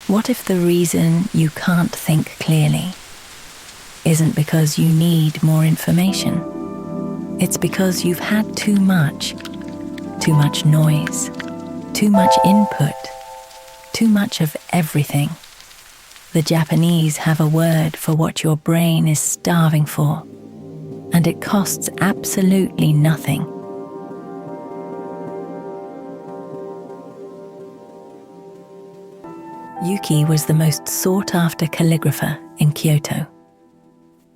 What if the reason you can't think clearly isn't because you need more information? It's because you've had too much noise, too much input, too much of everything. The Japanese have a word for what your brain is starving for, and it costs absolutely nothing. Yuki was the most sought-after calligrapher in Kyoto.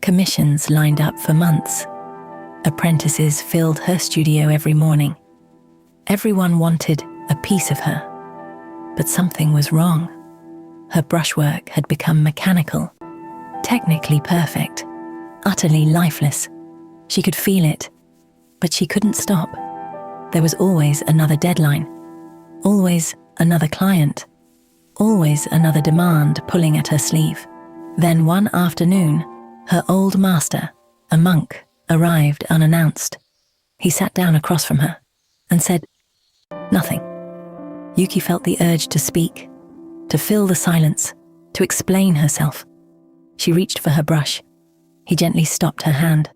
Commissions lined up for months. Apprentices filled her studio every morning. Everyone wanted a piece of her. But something was wrong. Her brushwork had become mechanical, technically perfect, utterly lifeless. She could feel it, but she couldn't stop. There was always another deadline, always another client, always another demand pulling at her sleeve. Then one afternoon, her old master, a monk, arrived unannounced. He sat down across from her and said nothing. Yuki felt the urge to speak, to fill the silence, to explain herself. She reached for her brush. He gently stopped her hand.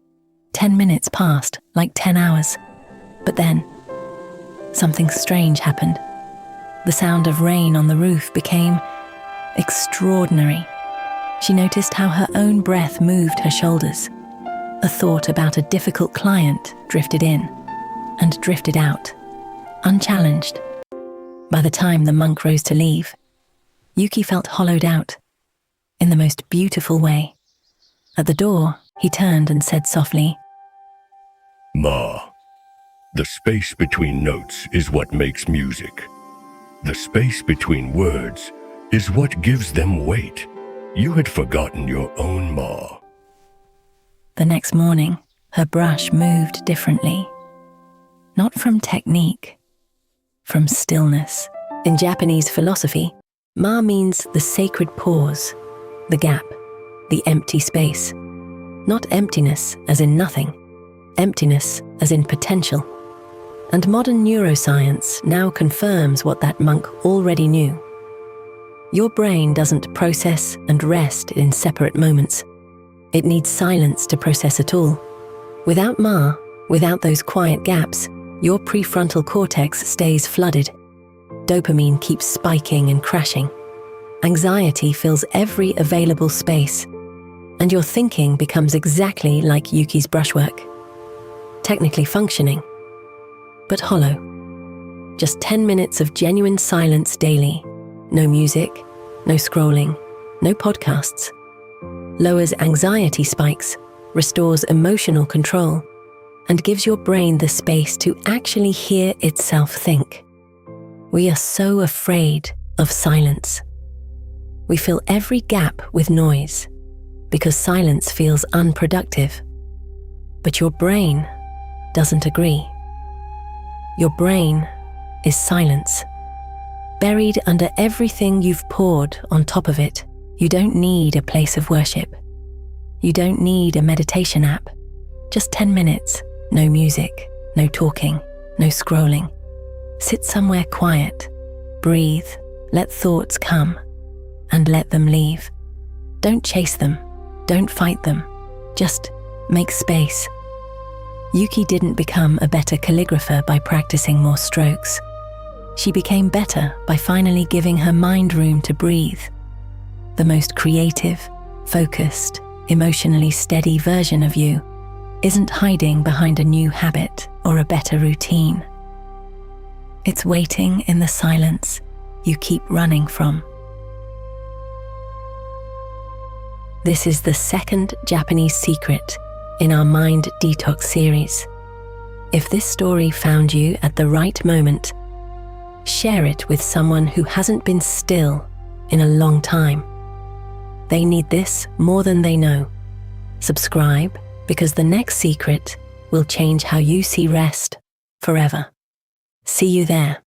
10 minutes passed, like 10 hours. But then, something strange happened. The sound of rain on the roof became extraordinary. She noticed how her own breath moved her shoulders. A thought about a difficult client drifted in and drifted out, unchallenged. By the time the monk rose to leave, Yuki felt hollowed out, in the most beautiful way. At the door, he turned and said softly, "Ma, the space between notes is what makes music. The space between words is what gives them weight. You had forgotten your own Ma." The next morning, her brush moved differently. Not from technique, from stillness. In Japanese philosophy, Ma means the sacred pause, the gap, the empty space. Not emptiness as in nothing, emptiness as in potential. And modern neuroscience now confirms what that monk already knew. Your brain doesn't process and rest in separate moments. It needs silence to process it all. Without Ma, without those quiet gaps, your prefrontal cortex stays flooded. Dopamine keeps spiking and crashing. Anxiety fills every available space, and your thinking becomes exactly like Yuki's brushwork. Technically functioning, but hollow. Just 10 minutes of genuine silence daily. No music, no scrolling, no podcasts. Lowers anxiety spikes, restores emotional control, and gives your brain the space to actually hear itself think. We are so afraid of silence. We fill every gap with noise because silence feels unproductive. But your brain doesn't agree. Your brain is silence. Buried under everything you've poured on top of it. You don't need a place of worship. You don't need a meditation app. Just 10 minutes, no music, no talking, no scrolling. Sit somewhere quiet, breathe, let thoughts come, and let them leave. Don't chase them, don't fight them, just make space. Yuki didn't become a better calligrapher by practicing more strokes. She became better by finally giving her mind room to breathe. The most creative, focused, emotionally steady version of you isn't hiding behind a new habit or a better routine. It's waiting in the silence you keep running from. This is the second Japanese secret in our Mind Detox series. If this story found you at the right moment, share it with someone who hasn't been still in a long time. They need this more than they know. Subscribe, because the next secret will change how you see rest forever. See you there.